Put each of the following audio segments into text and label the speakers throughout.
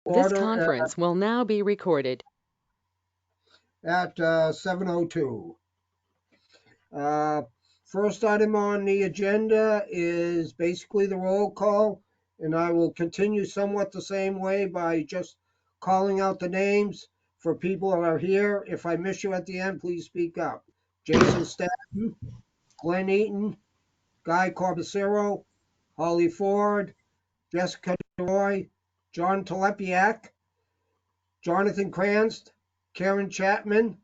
Speaker 1: This
Speaker 2: order
Speaker 1: conference will now be recorded.
Speaker 2: at 7:02. First item on the agenda is basically the roll call, and I will continue somewhat the same way by just calling out the names for people that are here. If I miss you at the end, please speak up. Jason Staton, Glenn Eaton, Guy Corbacero, Holly Ford, Jessica Roy, John Telepiak, Jonathan Kranz, Karen Chapman,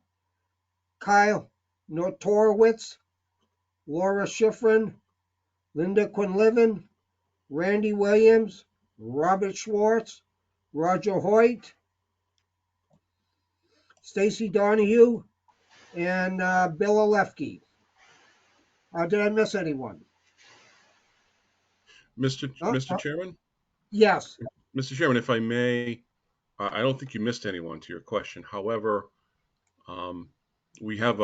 Speaker 2: Kyle Notorowitz, Laura Schifrin, Linda Quinlivan, Randy Williams, Robert Schwartz, Roger Hoyt, Stacy Donahue, and Bill Olefke. Did I miss anyone?
Speaker 3: Mr. Chairman?
Speaker 2: Yes.
Speaker 3: Mr. Chairman, if I may, I don't think you missed anyone to your question. However, we have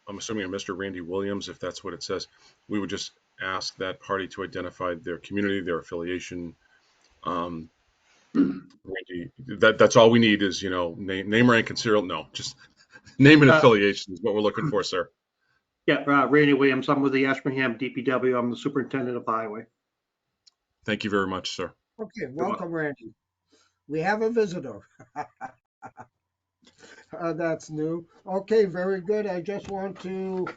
Speaker 3: I'm assuming a Mr. Randy Williams, if that's what it says. We would just ask that party to identify their community, their affiliation. Randy, that's all we need is, name, rank, and serial. No, just name and affiliation is what we're looking for, sir.
Speaker 4: Yeah, Randy Williams. I'm with the Ashburnham DPW. I'm the superintendent of the highway.
Speaker 3: Thank you very much, sir.
Speaker 2: Okay, welcome, Randy. We have a visitor. That's new. Okay, very good. I just want to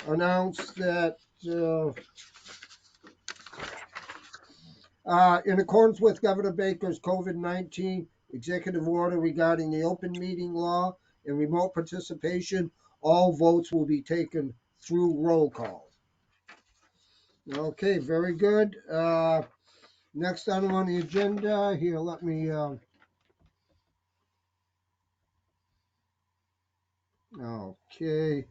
Speaker 2: announce that in accordance with Governor Baker's COVID-19 executive order regarding the open meeting law and remote participation, all votes will be taken through roll call. Okay, very good. Next item on the agenda here, let me okay.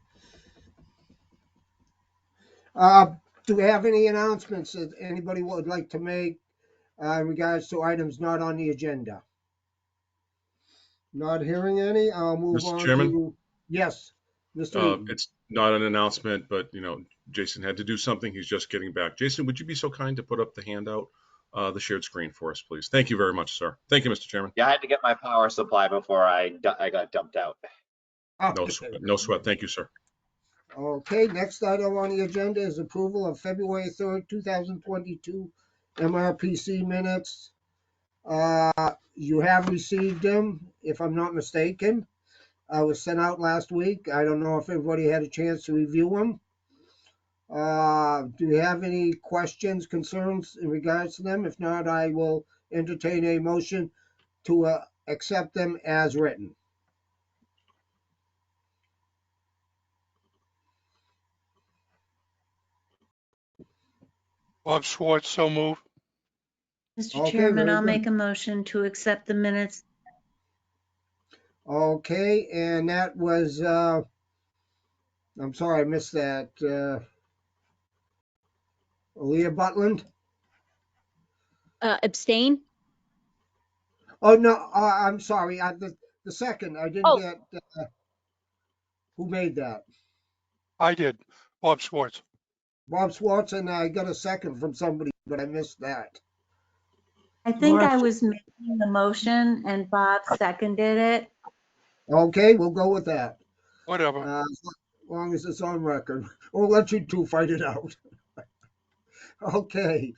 Speaker 2: Do we have any announcements that anybody would like to make in regards to items not on the agenda? Not hearing any. I'll move
Speaker 3: Mr.
Speaker 2: on
Speaker 3: Chairman?
Speaker 2: to yes, Mr. Eaton.
Speaker 3: It's not an announcement, but Jason had to do something. He's just getting back. Jason, would you be so kind to put up the handout, the shared screen for us, please? Thank you very much, sir. Thank you, Mr. Chairman.
Speaker 5: Yeah, I had to get my power supply before I got dumped out.
Speaker 3: No sweat. Thank you, sir.
Speaker 2: Okay, next item on the agenda is approval of February 3rd, 2022 MRPC minutes. You have received them, if I'm not mistaken. I was sent out last week. I don't know if everybody had a chance to review them. Do you have any questions, concerns in regards to them? If not, I will entertain a motion to accept them as written.
Speaker 6: Bob Schwartz, so moved.
Speaker 7: Mr.
Speaker 2: Okay,
Speaker 7: Chairman,
Speaker 2: very
Speaker 7: I'll
Speaker 2: good.
Speaker 7: make a motion to accept the minutes.
Speaker 2: Okay, and that was, I'm sorry, I missed that. Aaliyah Butland?
Speaker 8: Abstain?
Speaker 2: Oh, no, I'm sorry. The second, I didn't
Speaker 8: Oh.
Speaker 2: get, who made that?
Speaker 6: I did. Bob Schwartz.
Speaker 2: Bob Schwartz, and I got a second from somebody, but I missed that.
Speaker 7: I think
Speaker 4: Laura-
Speaker 7: I was making the motion and Bob seconded it.
Speaker 2: Okay, we'll go with that.
Speaker 6: Whatever.
Speaker 2: As long as it's on record. We'll let you two fight it out. Okay,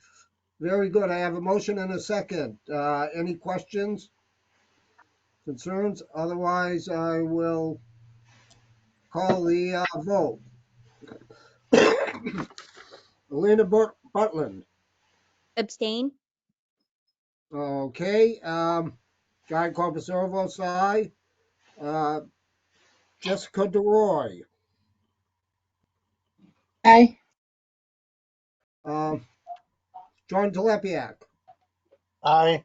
Speaker 2: very good. I have a motion and a second. Any questions, concerns? Otherwise, I will call the vote. Elena Butland.
Speaker 8: Abstain?
Speaker 2: Okay. Guy Corbacero votes aye. Jessica DeRoy.
Speaker 9: Aye.
Speaker 2: John Telepiak.
Speaker 9: Aye.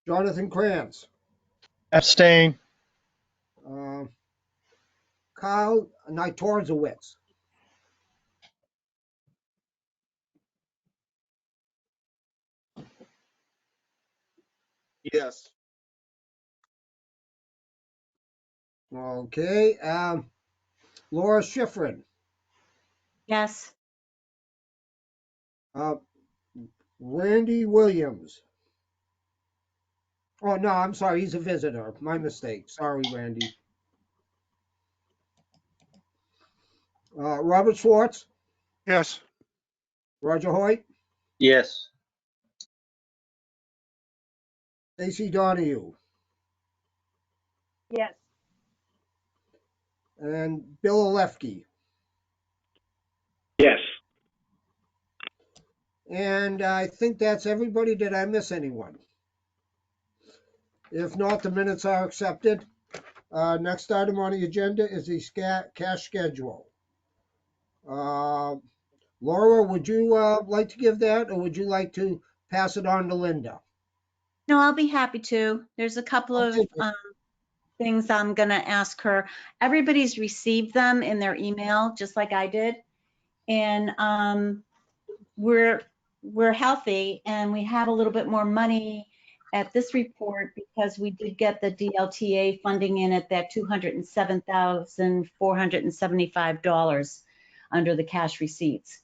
Speaker 2: Jonathan Krantz.
Speaker 9: Abstain.
Speaker 2: Kyle Nitorowitz.
Speaker 5: Yes.
Speaker 2: Okay. Laura Schifrin.
Speaker 7: Yes.
Speaker 2: Randy Williams. Oh, no, I'm sorry, he's a visitor. My mistake. Sorry, Randy. Robert Schwartz,
Speaker 6: Yes.
Speaker 2: Roger Hoyt,
Speaker 9: Yes.
Speaker 2: Stacy Donahue,
Speaker 7: Yes.
Speaker 2: and Bill Olefke.
Speaker 9: Yes.
Speaker 2: And I think that's everybody. Did I miss anyone? If not, the minutes are accepted. Next item on the agenda is the cash schedule. Laura, would you like to give that, or would you like to pass it on to Linda?
Speaker 7: No, I'll be happy to. There's a couple of
Speaker 2: Okay.
Speaker 7: things I'm gonna ask her. Everybody's received them in their email, just like I did. And we're healthy and we have a little bit more money at this report because we did get the DLTA funding in at that $207,475 under the cash receipts.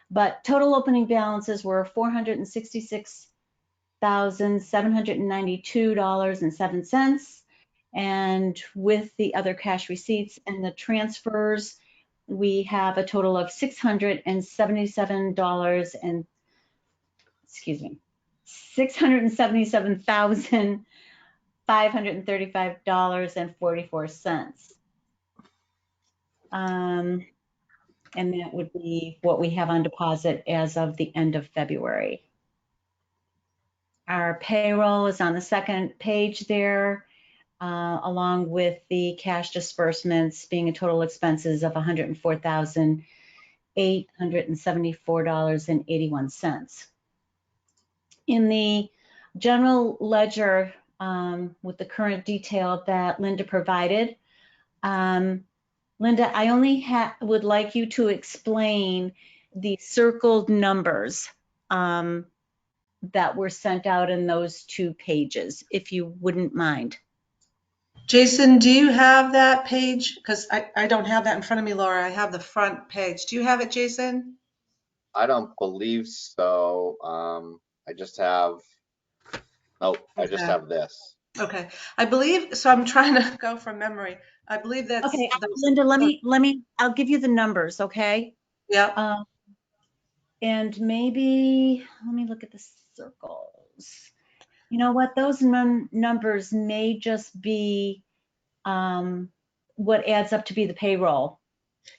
Speaker 7: But total opening balances were $466,792.07. And with the other cash receipts and the transfers, we have a total of $677,535.44. And that would be what we have on deposit as of the end of February. Our payroll is on the second page there, along with the cash disbursements being a total expenses of $104,874.81. In the general ledger, with the current detail that Linda provided, Linda, I only would like you to explain the circled numbers that were sent out in those 2 pages, if you wouldn't mind.
Speaker 10: Jason, do you have that page? Because I don't have that in front of me, Laura. I have the front page. Do you have it, Jason?
Speaker 5: I don't believe so. I just have, nope, I just
Speaker 10: Okay.
Speaker 5: have this.
Speaker 10: Okay. I believe, so I'm trying to go from memory. I believe that's.
Speaker 7: Okay, Linda, I'll give you the numbers, okay?
Speaker 10: Yeah.
Speaker 7: And maybe, let me look at the circles. You know what, those numbers may just be what adds up to be the payroll.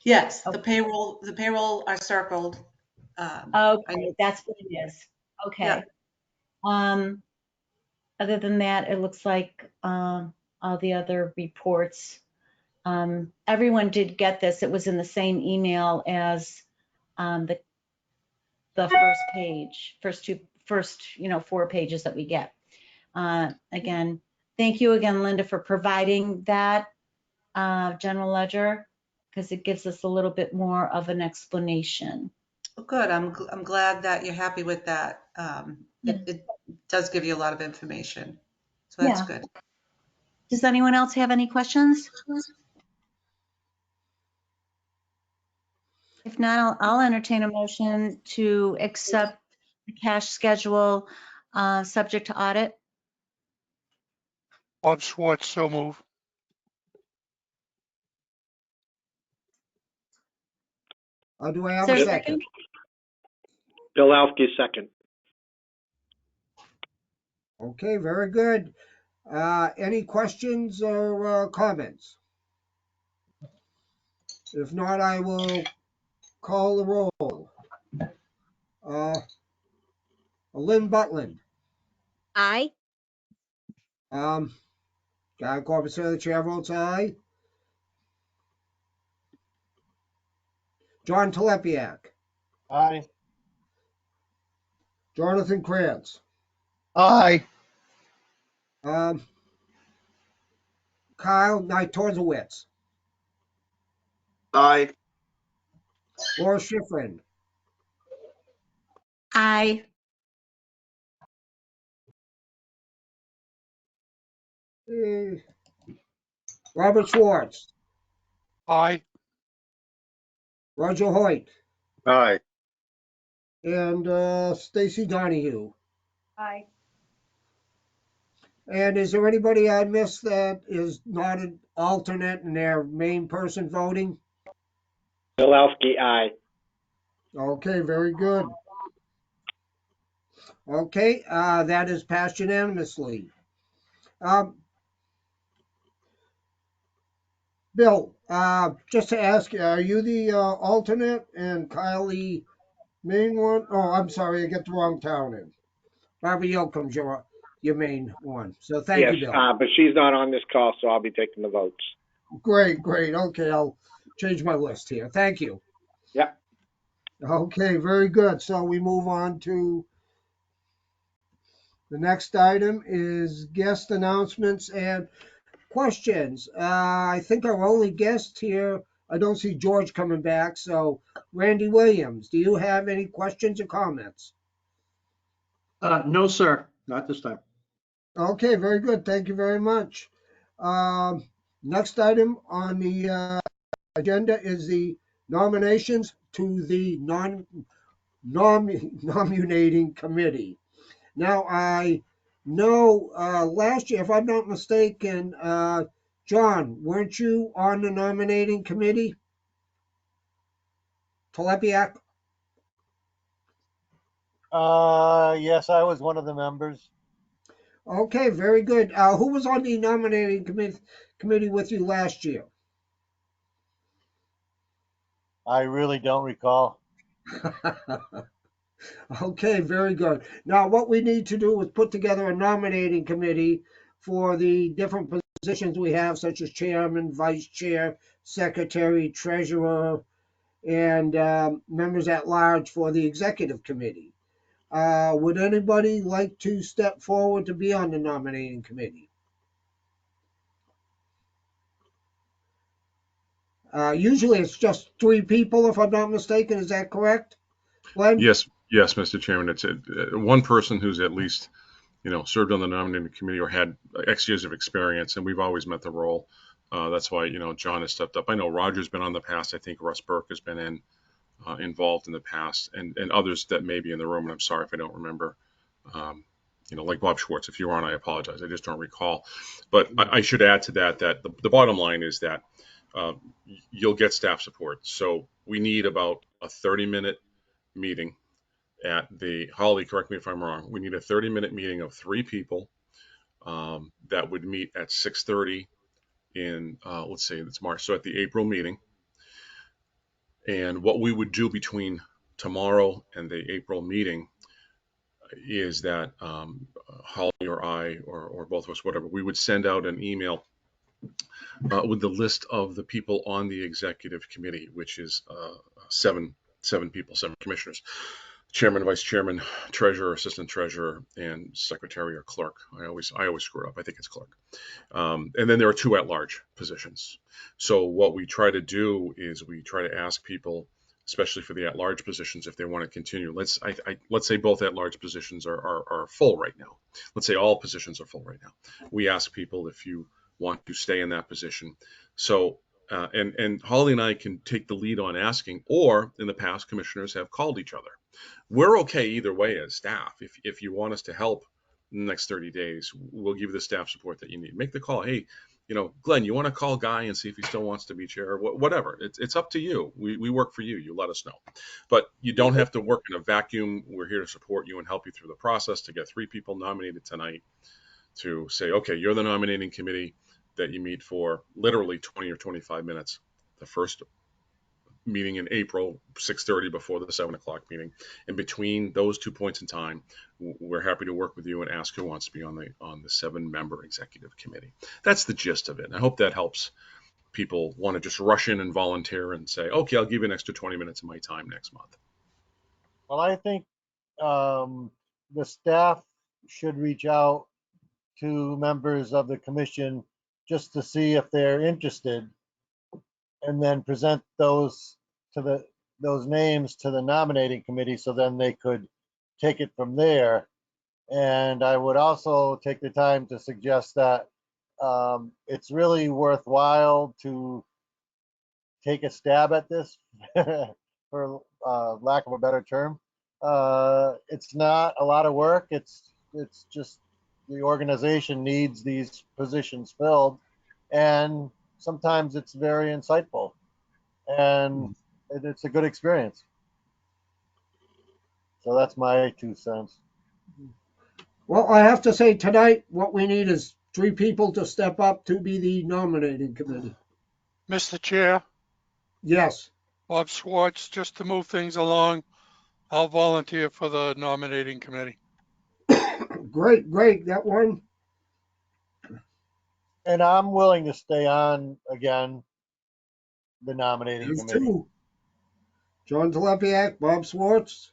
Speaker 10: Yes, the payroll are circled.
Speaker 7: Okay, that's what it is. Okay.
Speaker 10: Yeah.
Speaker 7: Other than that, it looks like all the other reports. Everyone did get this. It was in the same email as the first page, first 4 pages that we get. Again, thank you again, Linda, for providing that general ledger, because it gives us a little bit more of an explanation.
Speaker 10: Good. I'm glad that you're happy with that. It does give you a lot of information. So that's good.
Speaker 7: Does anyone else have any questions? If not, I'll entertain a motion to accept the cash schedule subject to audit.
Speaker 6: Bob Schwartz, so move.
Speaker 2: Do I have
Speaker 7: Is
Speaker 2: a
Speaker 7: there
Speaker 2: second?
Speaker 9: Bill Alfke, second.
Speaker 2: Okay, very good. Any questions or comments? If not, I will call the roll. Lynn Butland.
Speaker 8: Aye.
Speaker 2: Guy Corbett, the chair votes aye. John Telepiak.
Speaker 9: Aye.
Speaker 2: Jonathan Krantz.
Speaker 9: Aye.
Speaker 2: Kyle Nytorowicz.
Speaker 9: Aye.
Speaker 2: Laura Schifrin.
Speaker 7: Aye.
Speaker 2: Robert Schwartz.
Speaker 6: Aye.
Speaker 2: Roger Hoyt.
Speaker 9: Aye.
Speaker 2: And Stacy Donahue.
Speaker 7: Aye.
Speaker 2: And is there anybody I missed that is not an alternate and their main person voting?
Speaker 9: Bilowski, aye.
Speaker 2: Okay, very good. Okay, that is passed unanimously. Um, Bill, just to ask, are you the alternate and Kyle the main one? Oh, I'm sorry, I got the wrong town in. Barbara Yoakum's your main one. So thank
Speaker 9: Yes,
Speaker 2: you, Bill.
Speaker 9: but she's not on this call, so I'll be taking the votes.
Speaker 2: Great, great. Okay, I'll change my list here. Thank you.
Speaker 9: Yep.
Speaker 2: Okay, very good. So we move on to the next item is guest announcements and questions. I think our only guest here, I don't see George coming back. So Randy Williams, do you have any questions or comments?
Speaker 4: No, sir, not this time.
Speaker 2: Okay, very good. Thank you very much. Um, Next item on the agenda is the nominations to the nominating committee. Now, I know last year, if I'm not mistaken, John, weren't you on the nominating committee? Telepiak?
Speaker 11: Yes, I was one of the members.
Speaker 2: Okay, very good. Who was on the nominating committee with you last year?
Speaker 11: I really don't recall.
Speaker 2: Okay, very good. Now, what we need to do is put together a nominating committee for the different positions we have, such as chairman, vice chair, secretary, treasurer, and members at large for the executive committee. Would anybody like to step forward to be on the nominating committee? Usually it's just 3 people, if I'm not mistaken. Is that correct, Glenn?
Speaker 3: Yes, yes, Mr. Chairman. It's one person who's at least, served on the nominating committee or had X years of experience, and we've always met the role. That's why, John has stepped up. I know Roger's been on the past. I think Russ Burke has been involved in the past, and others that may be in the room. And I'm sorry if I don't remember. Like Bob Schwartz, if you were on, I apologize. I just don't recall. But I should add to that the bottom line is that you'll get staff support. So we need about a 30-minute meeting at the Holly. Correct me if I'm wrong. We need a 30-minute meeting of 3 people that would meet at 6:30 in let's say it's March. So at the April meeting. And what we would do between tomorrow and the April meeting is that Holly or I or both of us, whatever, we would send out an email with the list of the people on the executive committee, which is 7 people, 7 commissioners, chairman, vice chairman, treasurer, assistant treasurer, and secretary or clerk. I always screw it up. I think it's clerk. And then there are 2 at-large positions. So what we try to do is we try to ask people, especially for the at-large positions, if they want to continue. Let's say both at-large positions are full right now. Let's say all positions are full right now. We ask people if you want to stay in that position. So and Holly and I can take the lead on asking, or in the past, commissioners have called each other. We're okay either way as staff. If you want us to help in the next 30 days, we'll give you the staff support that you need. Make the call. Hey, Glenn, you want to call Guy and see if he still wants to be chair? Whatever. It's up to you. We work for you. You let us know. But you don't have to work in a vacuum. We're here to support you and help you through the process to get 3 people nominated tonight to say, okay, you're the nominating committee that you meet for literally 20 or 25 minutes. The first meeting in April, 6:30 before the 7 o'clock meeting. In between those 2 points in time, we're happy to work with you and ask who wants to be on the 7-member executive committee. That's the gist of it. And I hope that helps people want to just rush in and volunteer and say, okay, I'll give you an extra 20 minutes of my time next month.
Speaker 11: Well, I think the staff should reach out to members of the commission just to see if they're interested, and then present those names to the nominating committee, so then they could take it from there. And I would also take the time to suggest that it's really worthwhile to take a stab at this, for lack of a better term. It's not a lot of work. It's just the organization needs these positions filled, and sometimes it's very insightful, and it's a good experience. So that's my 2 cents.
Speaker 2: Well, I have to say tonight, what we need is 3 people to step up to be the nominating committee.
Speaker 6: Mr. Chair,
Speaker 2: Yes,
Speaker 6: Bob Schwartz, just to move things along, I'll volunteer for the nominating committee.
Speaker 2: great, that one.
Speaker 11: And I'm willing to stay on again, the nominating
Speaker 2: There's
Speaker 11: committee.
Speaker 2: 2. John Telepiak, Bob Schwartz.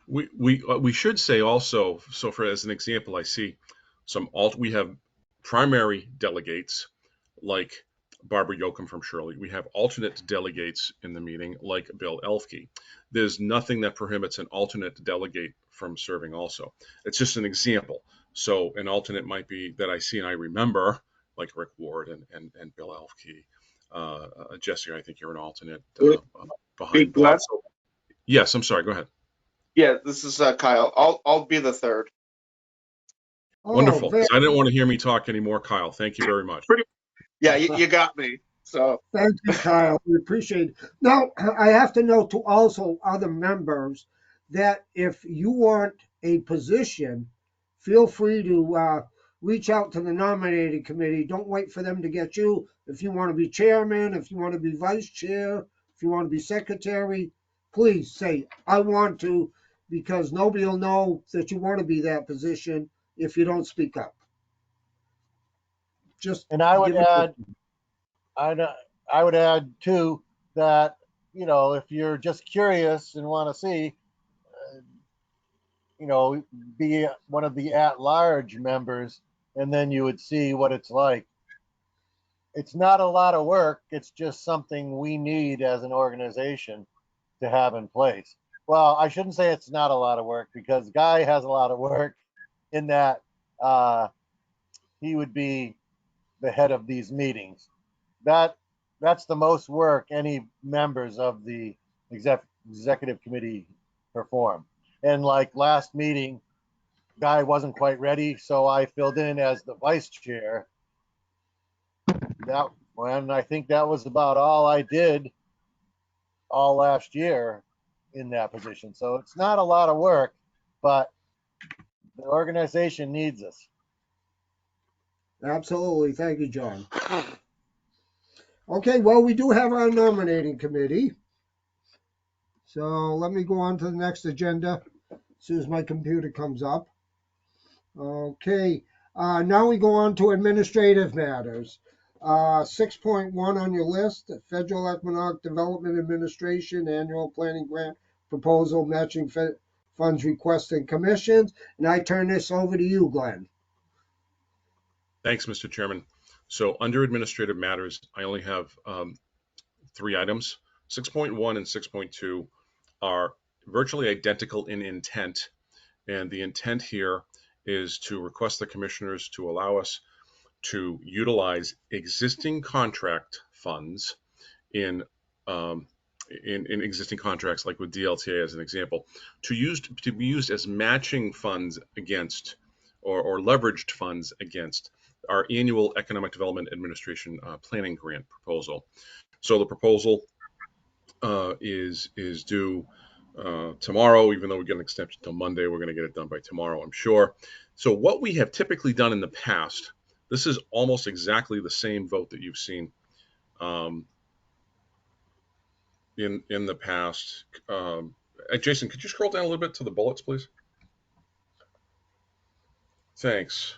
Speaker 3: We should say also, so for as an example, I see we have primary delegates like Barbara Yoakum from Shirley. We have alternate delegates in the meeting like Bill Elfke. There's nothing that prohibits an alternate delegate from serving also. It's just an example. So an alternate might be that I see and I remember, like Rick Ward and Bill Elfke. Jesse, I think you're an alternate behind Bob. So, yes, I'm sorry. Go ahead.
Speaker 12: Yeah, this is Kyle. I'll be the third.
Speaker 3: Wonderful. I didn't want to hear me talk anymore, Kyle. Thank you very much.
Speaker 12: Yeah, you got me. So
Speaker 2: Thank you, Kyle. We appreciate it. Now, I have to note to also other members that if you want a position, feel free to reach out to the nominating committee. Don't wait for them to get you. If you want to be chairman, if you want to be vice chair, if you want to be secretary, please say, I want to, because nobody will know that you want to be that position if you don't speak up. Just
Speaker 11: And I would
Speaker 2: give it to-
Speaker 11: add, I would add too that, you know, if you're just curious and want to see, you know, be one of the at-large members, and then you would see what it's like. It's not a lot of work. It's just something we need as an organization to have in place. Well, I shouldn't say it's not a lot of work, because Guy has a lot of work in that he would be the head of these meetings. That's the most work any members of the executive committee perform. And like last meeting, Guy wasn't quite ready, so I filled in as the vice chair. And I think that was about all I did all last year in that position. So it's not a lot of work, but the organization needs us.
Speaker 2: Absolutely. Thank you, John. Okay, well, we do have our nominating committee. So let me go on to the next agenda as soon as my computer comes up. Okay, now we go on to administrative matters. 6.1 on your list, Federal Economic Development Administration Annual Planning Grant Proposal, Matching Funds Request and Commissions. And I turn this over to you, Glenn.
Speaker 3: Thanks, Mr. Chairman. So under administrative matters, I only have 3 items. 6.1 and 6.2 are virtually identical in intent. And the intent here is to request the commissioners to allow us to utilize existing contract funds in existing contracts, like with DLTA as an example, to be used as matching funds against or leveraged funds against our annual Economic Development Administration planning grant proposal. So the proposal is due tomorrow. Even though we get an extension till Monday, we're going to get it done by tomorrow, I'm sure. So what we have typically done in the past, this is almost exactly the same vote that you've seen in the past. Jason, could you scroll down a little bit to the bullets, please? Thanks.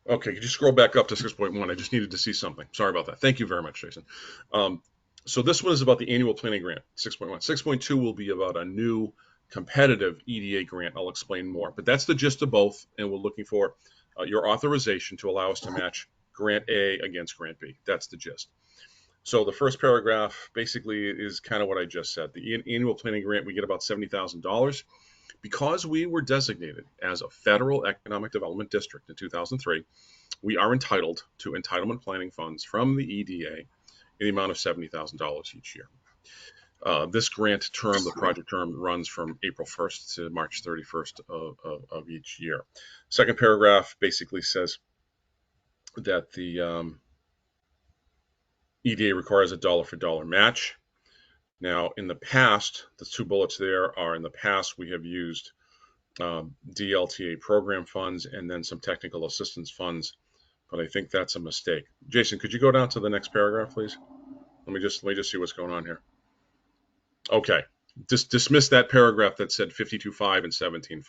Speaker 3: Okay, could you scroll back up to 6.1? I just needed to see something. Sorry about that. Thank you very much, Jason. So this one is about the annual planning grant, 6.1. 6.2 will be about a new competitive EDA grant. I'll explain more, but that's the gist of both, and we're looking for your authorization to allow us to match Grant A against Grant B. That's the gist. So the first paragraph basically is kind of what I just said. The annual planning grant, we get about $70,000. Because we were designated as a federal economic development district in 2003, we are entitled to entitlement planning funds from the EDA in the amount of $70,000 each year. This grant term, the project term, runs from April 1st to March 31st of each year. Second paragraph basically says that the EDA requires a dollar for dollar match. Now, in the past, the two bullets there are, in the past, we have used DLTA program funds and then some technical assistance funds, but I think that's a mistake. Jason, could you go down to the next paragraph, please? Let me just see what's going on here. Okay, just dismiss that paragraph that said 52.5 and 17.5.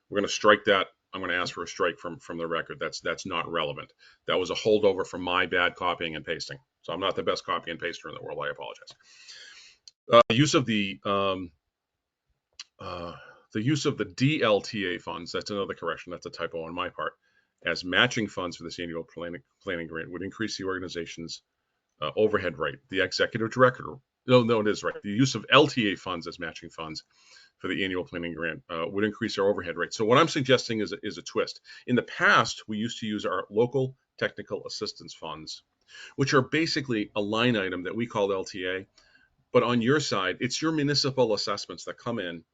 Speaker 3: We're going to strike that. I'm going to ask for a strike from the record. That's not relevant. That was a holdover from my bad copying and pasting. So I'm not the best copy and paster in the world. I apologize. Use of the use of the DLTA funds, that's another correction, that's a typo on my part, as matching funds for this annual planning grant would increase the organization's overhead rate. The executive director, no, it is right. The use of LTA funds as matching funds for the annual planning grant would increase our overhead rate. So what I'm suggesting is a twist. In the past, we used to use our local technical assistance funds, which are basically a line item that we call LTA, but on your side, it's your municipal assessments that come in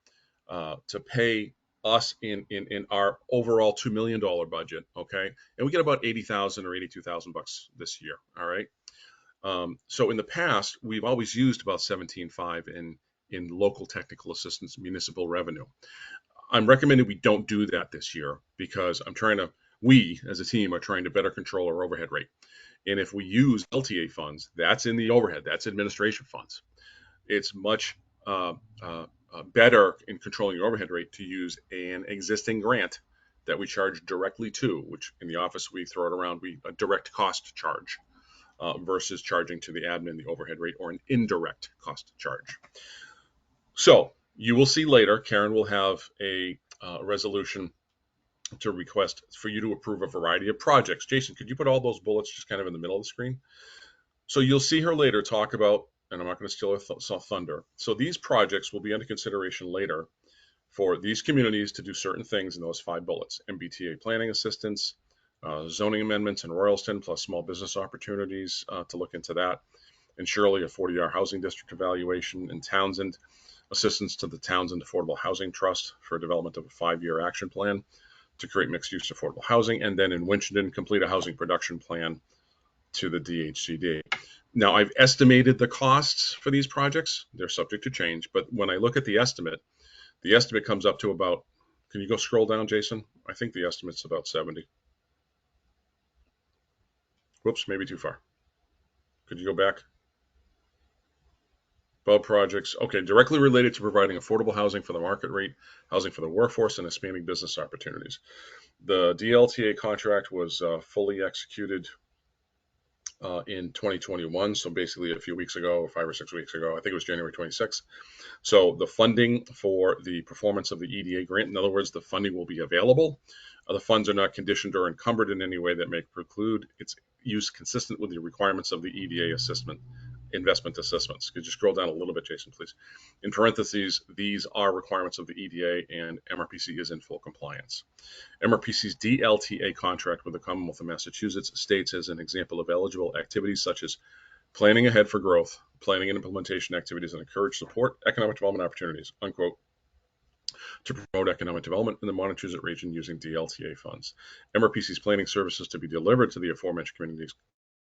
Speaker 3: to pay us in our overall $2 million budget, okay? And we get about $80,000 or $82,000 this year, all right? So in the past, we've always used about 17.5 in local technical assistance municipal revenue. I'm recommending we don't do that this year because we as a team are trying to better control our overhead rate. And if we use LTA funds, that's in the overhead, that's administration funds. It's much better in controlling your overhead rate to use an existing grant that we charge directly to, which in the office we throw it around, a direct cost charge versus charging to the admin the overhead rate or an indirect cost charge. So you will see later, Karen will have a resolution to request for you to approve a variety of projects. Jason, could you put all those bullets just kind of in the middle of the screen? So you'll see her later talk about, and I'm not going to steal her thunder. So these projects will be under consideration later for these communities to do certain things in those 5 bullets: MBTA planning assistance, zoning amendments in Royalston, plus small business opportunities to look into that. And Shirley, a 40-hour housing district evaluation. In Townsend, assistance to the Townsend Affordable Housing Trust for development of a 5-year action plan to create mixed-use affordable housing. And then in Winchendon, complete a housing production plan to the DHCD. Now, I've estimated the costs for these projects. They're subject to change, but when I look at the estimate comes up to about, can you go scroll down, Jason? I think the estimate's about 70. Whoops, maybe too far. Could you go back? Above projects, okay, directly related to providing affordable housing for the market rate, housing for the workforce, and expanding business opportunities. The DLTA contract was fully executed in 2021, so basically a few weeks ago, 5 or 6 weeks ago. I think it was January 26th. So the funding for the performance of the EDA grant, in other words, the funding will be available. The funds are not conditioned or encumbered in any way that may preclude its use consistent with the requirements of the EDA investment assessments. Could you scroll down a little bit, Jason, please? In parentheses, these are requirements of the EDA, and MRPC is in full compliance. MRPC's DLTA contract with the Commonwealth of Massachusetts states as an example of eligible activities such as planning ahead for growth, planning and implementation activities that encourage support economic development opportunities, unquote, to promote economic development in the Montezut region using DLTA funds. MRPC's planning services to be delivered to the aforementioned communities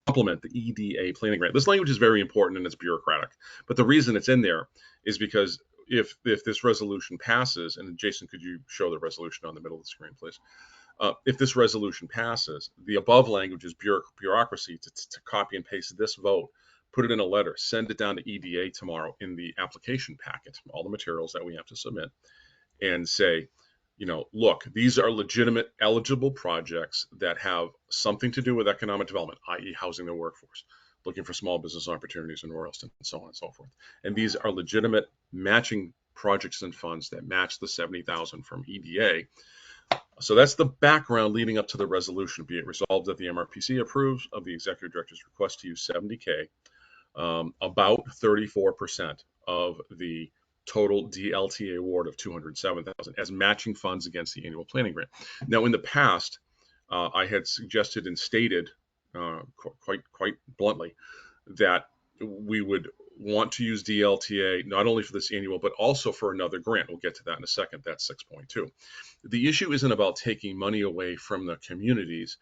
Speaker 3: complement the EDA planning grant. This language is very important and it's bureaucratic, but the reason it's in there is because if this resolution passes, and Jason, could you show the resolution on the middle of the screen, please? If this resolution passes, the above language is bureaucracy to copy and paste this vote, put it in a letter, send it down to EDA tomorrow in the application packet, all the materials that we have to submit, and say, you know, look, these are legitimate eligible projects that have something to do with economic development, i.e. housing the workforce, looking for small business opportunities in Royalston, and so on and so forth. And these are legitimate matching projects and funds that match the $70,000 from EDA. So that's the background leading up to the resolution. Be it resolved that the MRPC approves of the executive director's request to use $70K, about 34% of the total DLTA award of $207,000 as matching funds against the annual planning grant. Now, in the past, I had suggested and stated quite bluntly that we would want to use DLTA not only for this annual, but also for another grant. We'll get to that in a second. That's 6.2. The issue isn't about taking money away from the communities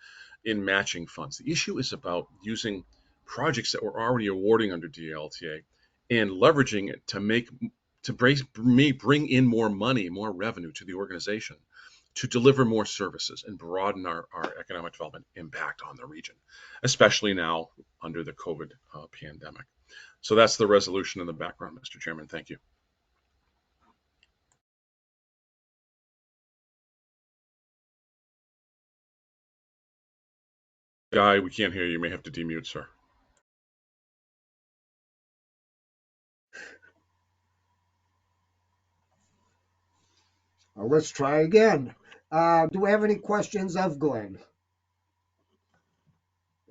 Speaker 3: in matching funds. The issue is about using projects that we're already awarding under DLTA and leveraging it to bring in more money, more revenue to the organization, to deliver more services and broaden our economic development impact on the region, especially now under the COVID pandemic. So that's the resolution in the background, Mr. Chairman. Thank you. Guy, we can't hear you. You may have to demute, sir.
Speaker 2: Let's try again. Do we have any questions of Glenn?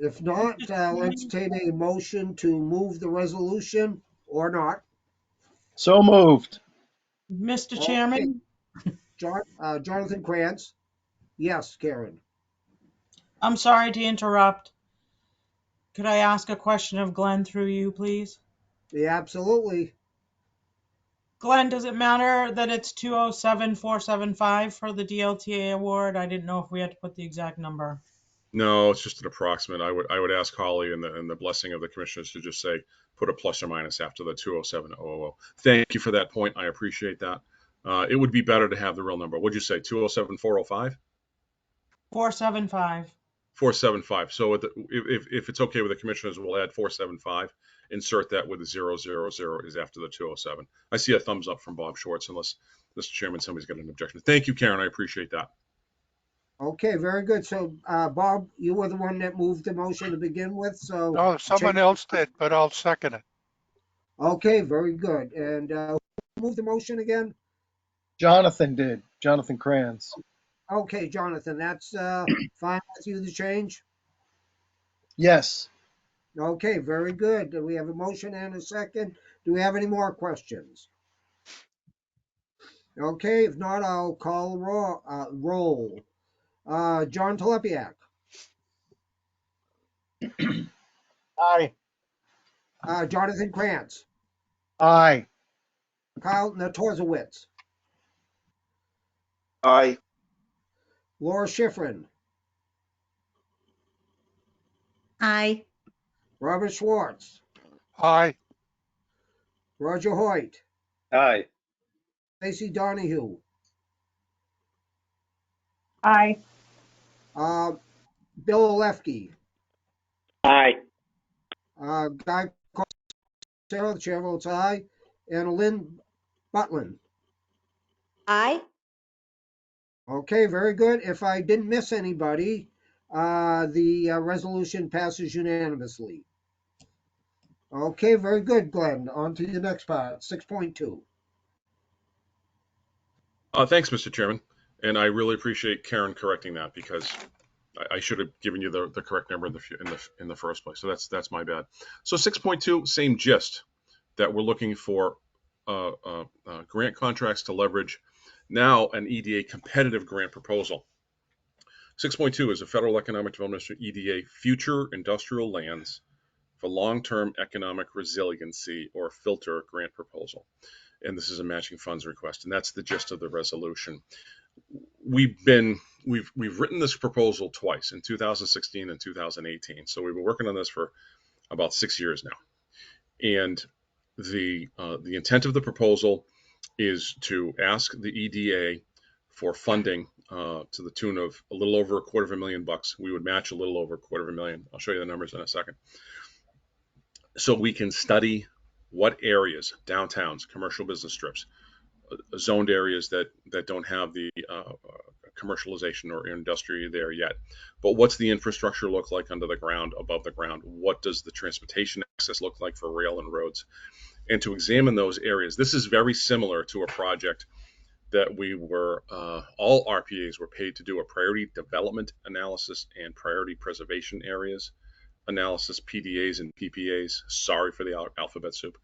Speaker 2: If not, let's take a motion to move the resolution or not.
Speaker 11: So moved.
Speaker 10: Mr. Chairman,
Speaker 2: Jonathan Krantz. Yes, Karen.
Speaker 10: I'm sorry to interrupt. Could I ask a question of Glenn through you, please?
Speaker 2: Yeah, absolutely.
Speaker 10: Glenn, does it matter that it's 207,475 for the DLTA award? I didn't know if we had to put the exact number.
Speaker 3: No, it's just an approximate. I would ask Holly and the blessing of the commissioners to just say put a plus or minus after the 207,000. Thank you for that point. I appreciate that. It would be better to have the real number. What'd you say? 207,405?
Speaker 10: 475.
Speaker 3: 475. So if it's okay with the commissioners, we'll add 475. Insert that with the 000 is after the 207. I see a thumbs up from Bob Schwartz, unless Mr. Chairman, somebody's got an objection. Thank you, Karen. I appreciate that.
Speaker 2: Okay, very good. So, Bob, you were the one that moved the motion to begin with, so.
Speaker 6: No, someone else did, but I'll second it.
Speaker 2: Okay, very good. And who moved the motion again?
Speaker 11: Jonathan did. Jonathan Kranz.
Speaker 2: Okay, Jonathan, that's fine with you, the change?
Speaker 11: Yes.
Speaker 2: Okay, very good. Do we have a motion and a second? Do we have any more questions? Okay, if not, I'll call roll. John Telepiak,
Speaker 11: Aye.
Speaker 2: Jonathan Krantz,
Speaker 11: Aye.
Speaker 2: Kyle Naturzowitz,
Speaker 12: Aye.
Speaker 2: Laura Schifrin,
Speaker 8: Aye.
Speaker 2: Robert Schwartz,
Speaker 6: Aye.
Speaker 2: Roger Hoyt,
Speaker 9: Aye.
Speaker 2: Stacy Donahue,
Speaker 10: Aye.
Speaker 2: Bill Olefke,
Speaker 9: Aye.
Speaker 2: Guy Sarah, the chair votes aye, and Lynn Butlin.
Speaker 8: Aye.
Speaker 2: Okay, very good. If I didn't miss anybody, the resolution passes unanimously. Okay, very good, Glenn. On to the next part, 6.2.
Speaker 3: Thanks, Mr. Chairman. And I really appreciate Karen correcting that, because I should have given you the correct number in the first place. So that's my bad. So 6.2, same gist, that we're looking for grant contracts to leverage now an EDA competitive grant proposal. 6.2 is a Federal Economic Development EDA Future Industrial Lands for Long-Term Economic Resiliency, or FILTER, grant proposal. And this is a matching funds request, and that's the gist of the resolution. We've written this proposal twice, in 2016 and 2018. So we've been working on this for about 6 years now. And the intent of the proposal is to ask the EDA for funding to the tune of a little over $250,000. We would match a little over $250,000. I'll show you the numbers in a second. So we can study what areas, downtowns, commercial business strips, zoned areas that don't have the commercialization or industry there yet. But what's the infrastructure look like under the ground, above the ground? What does the transportation access look like for rail and roads? And to examine those areas. This is very similar to a project that we were, all RPAs were paid to do a priority development analysis and priority preservation areas analysis, PDAs and PPAs. Sorry for the alphabet soup.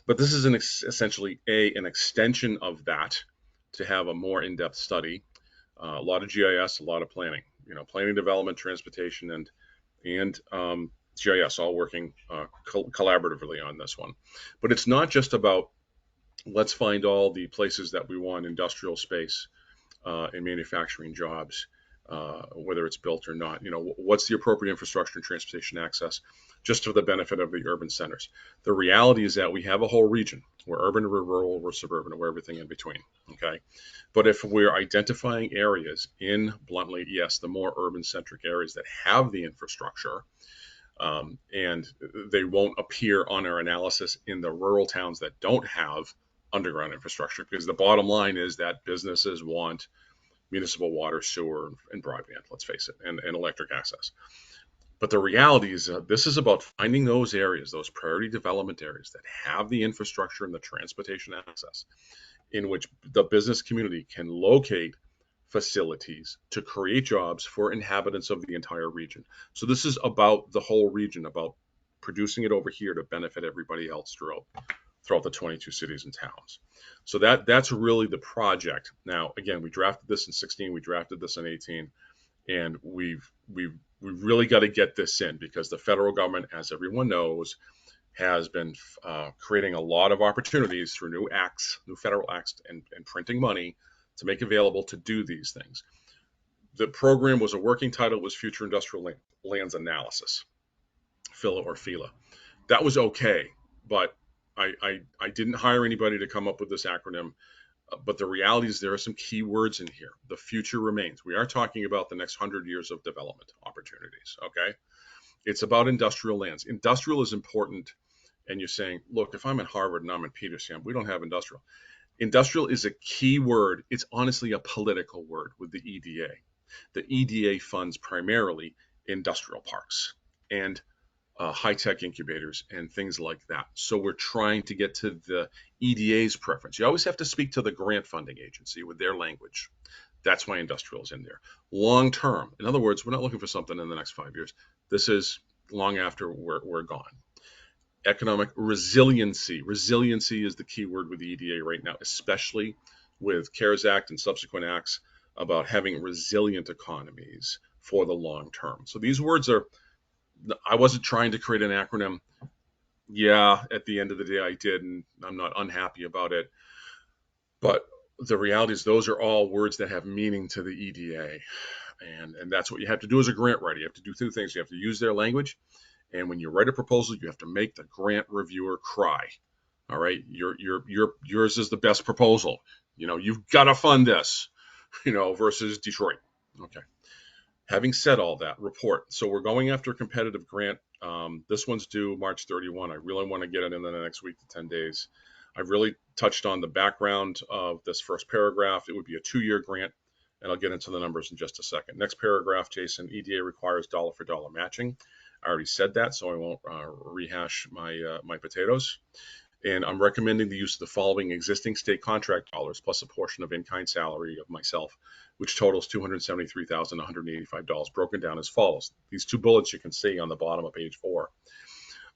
Speaker 3: But this is essentially an extension of that, to have a more in-depth study, a lot of GIS, a lot of planning, planning, development, transportation, and GIS, all working collaboratively on this one. But it's not just about let's find all the places that we want industrial space and manufacturing jobs, whether it's built or not. What's the appropriate infrastructure and transportation access just for the benefit of the urban centers? The reality is that we have a whole region. We're urban, we're rural, we're suburban, we're everything in between, okay? But if we're identifying areas in, bluntly, yes, the more urban-centric areas that have the infrastructure, and they won't appear on our analysis in the rural towns that don't have underground infrastructure, because the bottom line is that businesses want municipal water, sewer, and broadband, let's face it, and electric access. But the reality is this is about finding those areas, those priority development areas that have the infrastructure and the transportation access in which the business community can locate facilities to create jobs for inhabitants of the entire region. So this is about the whole region, about producing it over here to benefit everybody else throughout the 22 cities and towns. So that's really the project. Now, again, we drafted this in 16, we drafted this in 18, and we've really got to get this in, because the federal government, as everyone knows, has been creating a lot of opportunities through new acts, new federal acts, and printing money to make available to do these things. The program was, a working title was Future Industrial Lands Analysis, PHILA or FILA. That was okay, but I didn't hire anybody to come up with this acronym. But the reality is there are some key words in here. The future remains. We are talking about the next 100 years of development opportunities, okay? It's about industrial lands. Industrial is important, and you're saying, look, if I'm at Harvard and I'm at Peterson, we don't have industrial. Industrial is a key word. It's honestly a political word with the EDA. The EDA funds primarily industrial parks and high-tech incubators and things like that. So we're trying to get to the EDA's preference. You always have to speak to the grant funding agency with their language. That's why industrial is in there. Long term, in other words, we're not looking for something in the next 5 years. This is long after we're gone. Economic resiliency. Resiliency is the key word with the EDA right now, especially with CARES Act and subsequent acts about having resilient economies for the long term. So these words are, I wasn't trying to create an acronym. Yeah, at the end of the day, I did, and I'm not unhappy about it. But the reality is those are all words that have meaning to the EDA. And that's what you have to do as a grant writer. You have to do two things. You have to use their language. And when you write a proposal, you have to make the grant reviewer cry. All right, yours is the best proposal. You've got to fund this, versus Detroit. Okay. Having said all that, report. So we're going after a competitive grant. This one's due March 31. I really want to get it in the next week to 10 days. I've really touched on the background of this first paragraph. It would be a 2-year grant, and I'll get into the numbers in just a second. Next paragraph, Jason, EDA requires dollar-for-dollar matching. I already said that, so I won't rehash my potatoes. And I'm recommending the use of the following existing state contract dollars plus a portion of in-kind salary of myself, which totals $273,185, broken down as follows. These two bullets you can see on the bottom of page 4.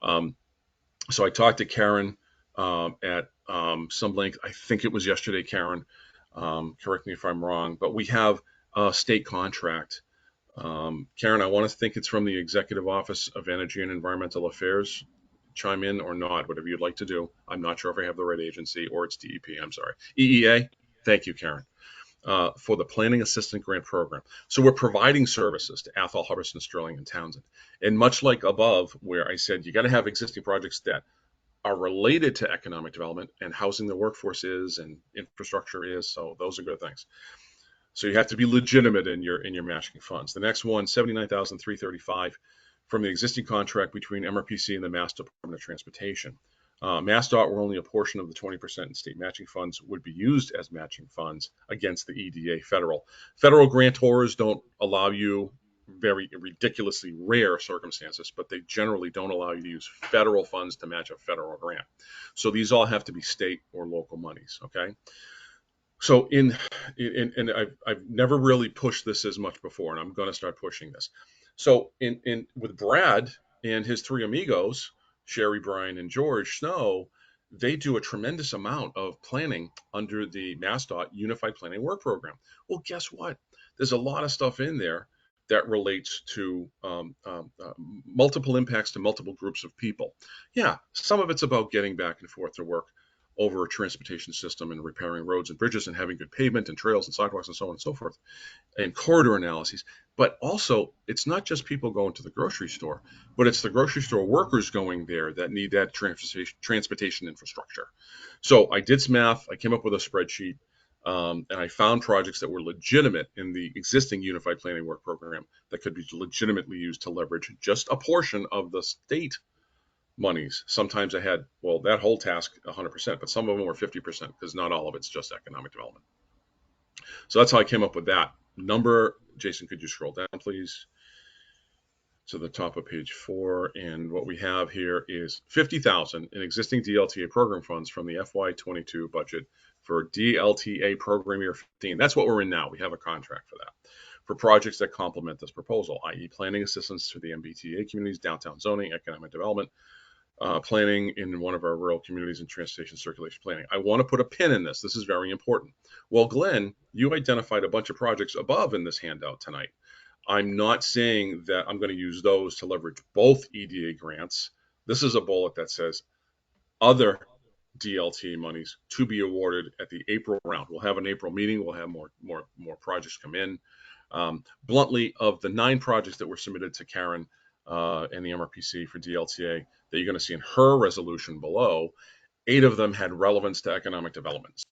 Speaker 3: So I talked to Karen at some length. I think it was yesterday, Karen. Correct me if I'm wrong, but we have a state contract. Karen, I want to think it's from the Executive Office of Energy and Environmental Affairs. Chime in or not, whatever you'd like to do. I'm not sure if I have the right agency, or it's DEP, I'm sorry. EEA, thank you, Karen, for the Planning Assistant Grant Program. So we're providing services to Athol, Hubbardston, Sterling, and Townsend. And much like above, where I said you got to have existing projects that are related to economic development, and housing the workforce is, and infrastructure is, so those are good things. So you have to be legitimate in your matching funds. The next one, $79,335 from the existing contract between MRPC and the Mass Department of Transportation. MassDOT, where only a portion of the 20% in state matching funds would be used as matching funds against the EDA federal. Federal grantors don't allow you, very ridiculously rare circumstances, but they generally don't allow you to use federal funds to match a federal grant. So these all have to be state or local monies, okay? So and I've never really pushed this as much before, and I'm going to start pushing this. So with Brad and his 3 amigos, Sherry, Brian, and George Snow, they do a tremendous amount of planning under the MassDOT Unified Planning Work Program. Well, guess what? There's a lot of stuff in there that relates to multiple impacts to multiple groups of people. Yeah, some of it's about getting back and forth to work over a transportation system and repairing roads and bridges and having good pavement and trails and sidewalks and so on and so forth, and corridor analyses. But also, it's not just people going to the grocery store, but it's the grocery store workers going there that need that transportation infrastructure. So I did some math. I came up with a spreadsheet, and I found projects that were legitimate in the existing Unified Planning Work Program that could be legitimately used to leverage just a portion of the state monies. Sometimes I had, well, that whole task 100%, but some of them were 50% because not all of it's just economic development. So that's how I came up with that number. Jason, could you scroll down, please, to the top of page 4? And what we have here is 50,000 in existing DLTA program funds from the FY22 budget for DLTA program year 15. That's what we're in now. We have a contract for that, for projects that complement this proposal, i.e. planning assistance to the MBTA communities, downtown zoning, economic development, planning in one of our rural communities, and transportation circulation planning. I want to put a pin in this. This is very important. Well, Glenn, you identified a bunch of projects above in this handout tonight. I'm not saying that I'm going to use those to leverage both EDA grants. This is a bullet that says other DLT monies to be awarded at the April round. We'll have an April meeting. We'll have more projects come in. Bluntly, of the 9 projects that were submitted to Karen and the MRPC for DLTA that you're going to see in her resolution below, 8 of them had relevance to economic development.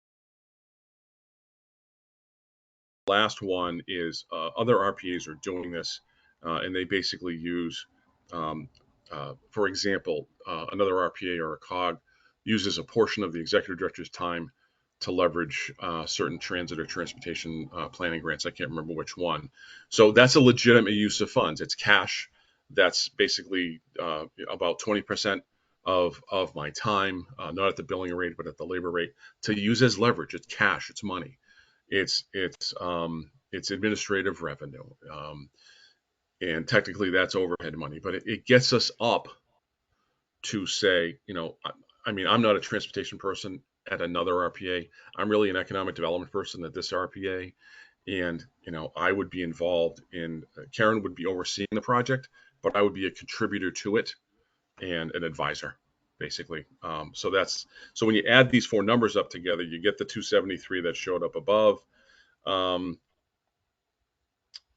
Speaker 3: Last one is other RPAs are doing this, and they basically use, for example, another RPA or a COG uses a portion of the executive director's time to leverage certain transit or transportation planning grants. I can't remember which one. So that's a legitimate use of funds. It's cash. That's basically about 20% of my time, not at the billing rate, but at the labor rate, to use as leverage. It's cash. It's money. It's administrative revenue, and technically that's overhead money. But it gets us up to say, I mean, I'm not a transportation person at another RPA. I'm really an economic development person at this RPA. And, I would be involved in, Karen would be overseeing the project, but I would be a contributor to it and an advisor, basically. So when you add these 4 numbers up together, you get the 273 that showed up above.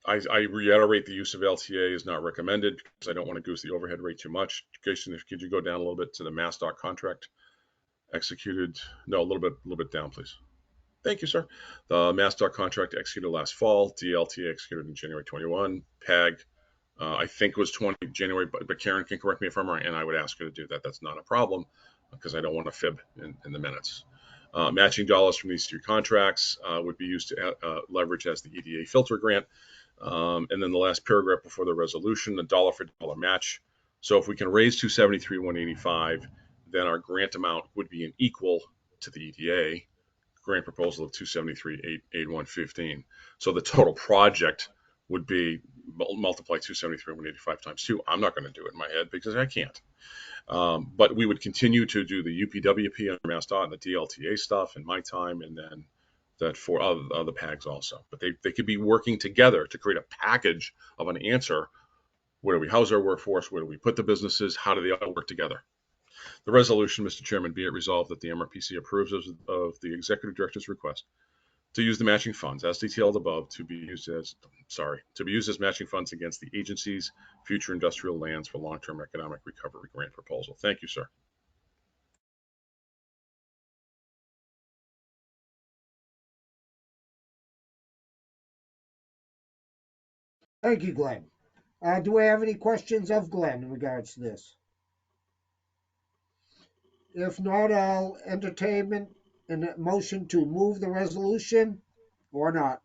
Speaker 3: I reiterate the use of LTA is not recommended because I don't want to goose the overhead rate too much. Jason, could you go down a little bit to the MassDOT contract executed? No, a little bit down, please. Thank you, sir. The MassDOT contract executed last fall. DLTA executed in January 21. PAG, I think was January, but Karen can correct me if I'm wrong, and I would ask her to do that. That's not a problem because I don't want to fib in the minutes. Matching dollars from these 2 contracts would be used to leverage as the EDA filter grant. And then the last paragraph before the resolution, a dollar for dollar match. So if we can raise 273,185, then our grant amount would be an equal to the EDA grant proposal of 273,881.15. So the total project would be multiply 273,185 times 2. I'm not going to do it in my head because I can't. But we would continue to do the UPWP under MassDOT and the DLTA stuff in my time, and then that for other PAGs also. But they could be working together to create a package of an answer. Where do we house our workforce? Where do we put the businesses? How do they all work together? The resolution, Mr. Chairman, be it resolved that the MRPC approves of the Executive Director's request to use the matching funds as detailed above to be used as matching funds against the agency's future industrial lands for long-term economic recovery grant proposal. Thank you, sir.
Speaker 2: Thank you, Glenn. Do we have any questions of Glenn in regards to this? If not, I'll entertain a motion to move the resolution or not.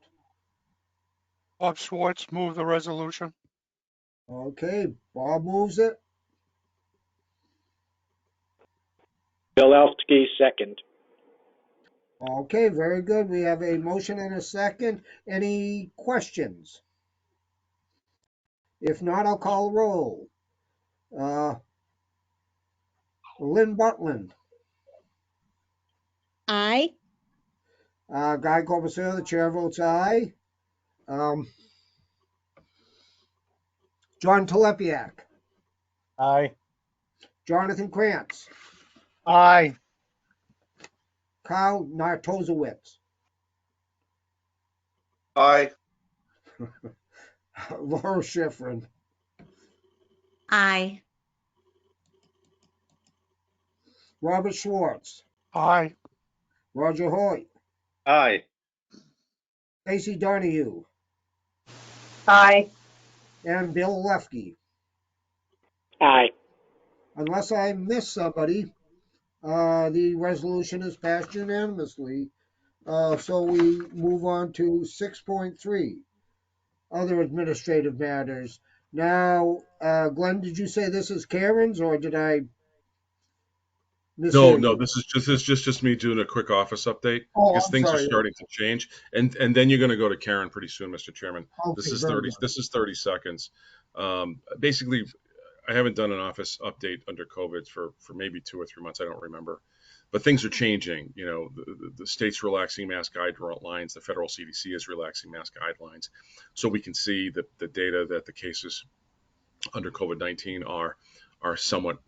Speaker 6: Bob Schwartz, move the resolution.
Speaker 2: Okay, Bob moves it.
Speaker 9: Bilowski, second.
Speaker 2: Okay, very good. We have a motion and a second. Any questions? If not, I'll call the roll. Lynn Butland.
Speaker 8: Aye.
Speaker 2: Guy Corbusier, the chair votes aye. John Telepiak,
Speaker 11: Aye.
Speaker 2: Jonathan Krantz,
Speaker 11: Aye.
Speaker 2: Kyle Nartozowitz,
Speaker 12: Aye.
Speaker 2: Laura Schifrin,
Speaker 8: Aye.
Speaker 2: Robert Schwartz,
Speaker 6: Aye.
Speaker 2: Roger Hoyt,
Speaker 9: Aye.
Speaker 2: Stacy Donahue,
Speaker 9: Aye.
Speaker 2: and Bill Lefke.
Speaker 9: Aye.
Speaker 2: Unless I miss somebody, the resolution is passed unanimously. So we move on to 6.3, other administrative matters. Now, Glenn, did you say this is Karen's, or did I mishear
Speaker 3: No,
Speaker 2: you?
Speaker 3: this is just me doing a quick office update
Speaker 2: Oh,
Speaker 3: because
Speaker 2: I'm
Speaker 3: things are
Speaker 2: sorry.
Speaker 3: starting to change, and then you're going to go to Karen pretty soon, Mr. Chairman. This
Speaker 2: Okay,
Speaker 3: is
Speaker 2: very
Speaker 3: 30.
Speaker 2: good.
Speaker 3: This is 30 seconds. Basically, I haven't done an office update under COVID for maybe 2 or 3 months. I don't remember, but things are changing. You know, the state's relaxing mask guidelines. The federal CDC is relaxing mask guidelines, so we can see the data that the cases under COVID-19 are somewhat,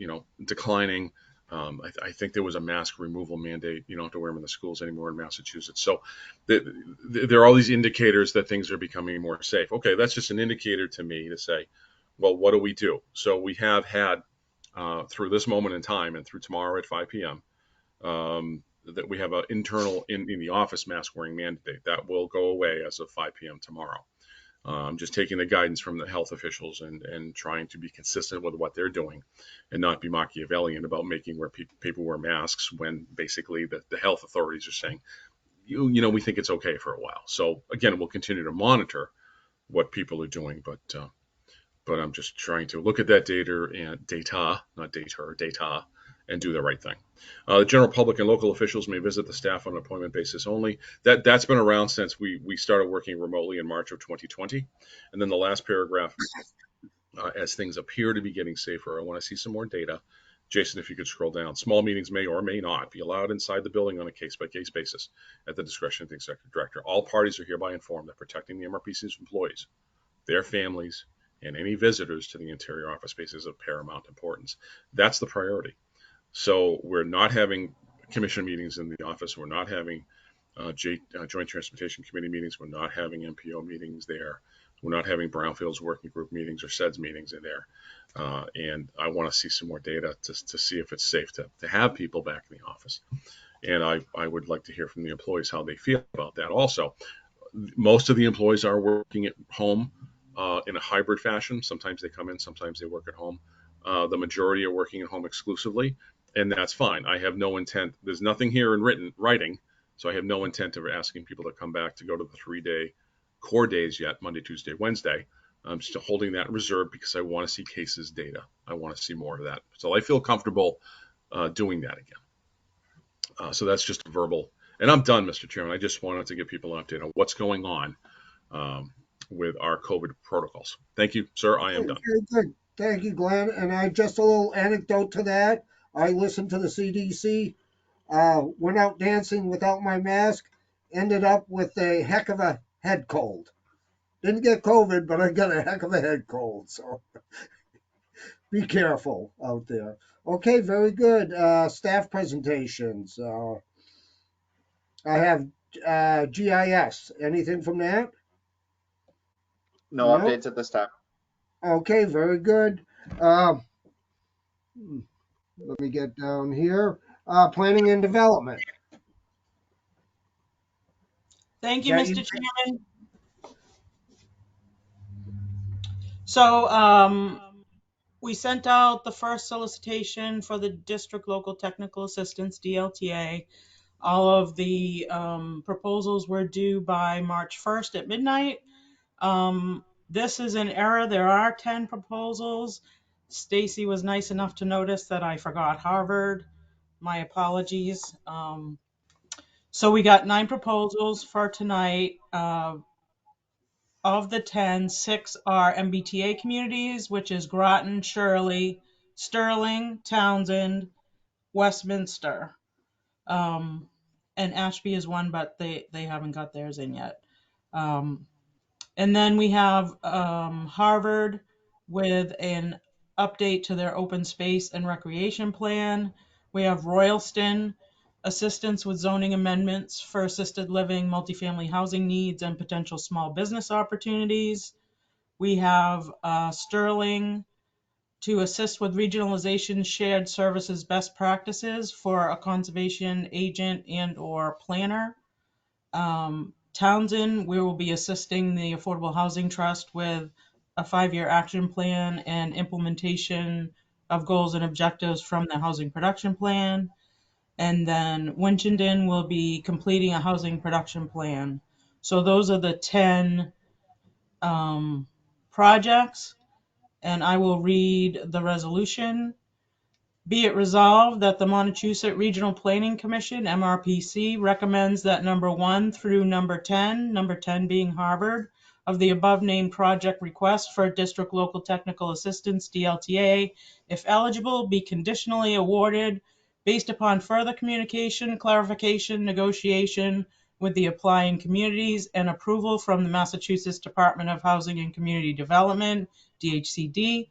Speaker 3: declining. I think there was a mask removal mandate. You don't have to wear them in the schools anymore in Massachusetts. So there are all these indicators that things are becoming more safe. Okay, that's just an indicator to me to say, well, what do we do? So we have had through this moment in time and through tomorrow at 5 p.m. That we have an internal in the office mask wearing mandate that will go away as of 5 p.m. tomorrow. Just taking the guidance from the health officials and trying to be consistent with what they're doing and not be Machiavellian about making people wear masks when basically the health authorities are saying, we think it's okay for a while. So again, we'll continue to monitor what people are doing, but I'm just trying to look at that data, and do the right thing. The general public and local officials may visit the staff on an appointment basis only. That's been around since we started working remotely in March of 2020. And then the last paragraph, as things appear to be getting safer, I want to see some more data. Jason, if you could scroll down. Small meetings may or may not be allowed inside the building on a case-by-case basis at the discretion of the executive director. All parties are hereby informed that protecting the MRPC's employees, their families, and any visitors to the interior office space is of paramount importance. That's the priority. So we're not having commission meetings in the office. We're not having Joint Transportation Committee meetings. We're not having MPO meetings there. We're not having Brownfields Working Group meetings or SEDS meetings in there. And I want to see some more data to see if it's safe to have people back in the office. And I would like to hear from the employees how they feel about that. Also, most of the employees are working at home in a hybrid fashion. Sometimes they come in, sometimes they work at home. The majority are working at home exclusively, and that's fine. I have no intent. There's nothing here in writing, so I have no intent of asking people to come back to go to the 3-day core days yet, Monday, Tuesday, Wednesday. I'm still holding that reserve because I want to see cases data. I want to see more of that. So I feel comfortable doing that again. So that's just a verbal. And I'm done, Mr. Chairman. I just wanted to give people an update on what's going on with our COVID protocols. Thank you, sir. I am done.
Speaker 2: Very good. Thank you, Glenn. And I just a little anecdote to that. I listened to the CDC, went out dancing without my mask, ended up with a heck of a head cold. Didn't get COVID, but I got a heck of a head cold. So be careful out there. Okay, very good. Staff presentations. I have GIS. Anything from that?
Speaker 5: No
Speaker 2: No?
Speaker 5: updates at this time.
Speaker 2: Okay, very good. Let me get down here. Planning and development.
Speaker 10: Thank you,
Speaker 2: Yeah,
Speaker 10: Mr. Chairman. So we sent out the first solicitation for the District Local Technical Assistance, DLTA. All of the proposals were due by March 1st at midnight. This is an error. There are 10 proposals. Stacy was nice enough to notice that I forgot Harvard. My apologies. So we got 9 proposals for tonight. Of the 10, 6 are MBTA communities, which is Groton, Shirley, Sterling, Townsend, Westminster. And Ashby is one, but they haven't got theirs in yet. And then we have Harvard, with an update to their open space and recreation plan. We have Royalston, assistance with zoning amendments for assisted living, multifamily housing needs, and potential small business opportunities. We have Sterling to assist with regionalization, shared services, best practices for a conservation agent and/or planner. Townsend, we will be assisting the Affordable Housing Trust with a 5-year action plan and implementation of goals and objectives from the housing production plan. And then Winchendon will be completing a housing production plan. So those are the 10 projects, and I will read the resolution. Be it resolved that the Montechusett Regional Planning Commission, MRPC, recommends that number 1 through number 10 being Harvard, of the above named project requests for District Local Technical Assistance, DLTA, if eligible, be conditionally awarded based upon further communication, clarification, negotiation with the applying communities, and approval from the Massachusetts Department of Housing and Community Development, DHCD.